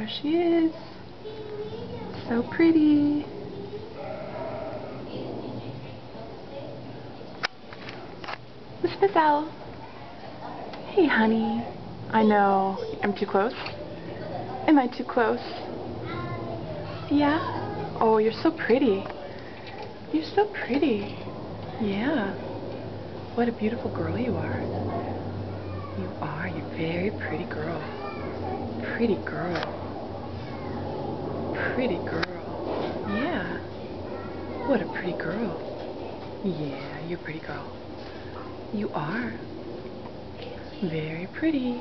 There she is. So pretty. Miss Owl. Hey, honey. I know. I'm too close. Am I too close? Yeah? Oh, you're so pretty. You're so pretty. Yeah. What a beautiful girl you are. You are. You're a very pretty girl. Pretty girl. Pretty girl. Yeah. What a pretty girl. Yeah, you're a pretty girl. You are. Very pretty.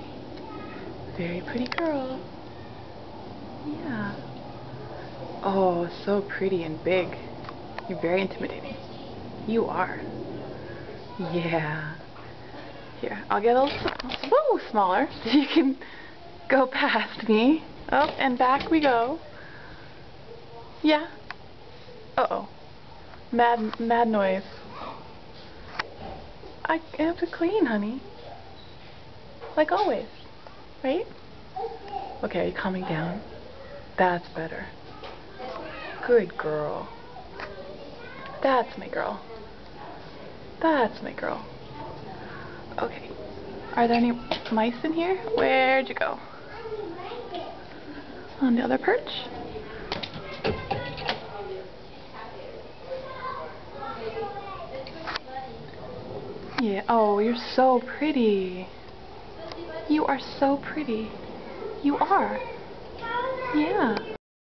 Very pretty girl. Yeah. Oh, so pretty and big. You're very intimidating. You are. Yeah. Here, I'll get a little smaller so you can go past me. Up and back we go. Yeah. Uh-oh. Mad noise. I have to clean, honey. Like always. Right? Okay, are you calming down? That's better. Good girl. That's my girl. That's my girl. Okay. Are there any mice in here? Where'd you go? On the other perch? Yeah. Oh, you're so pretty. You are so pretty. You are. Yeah.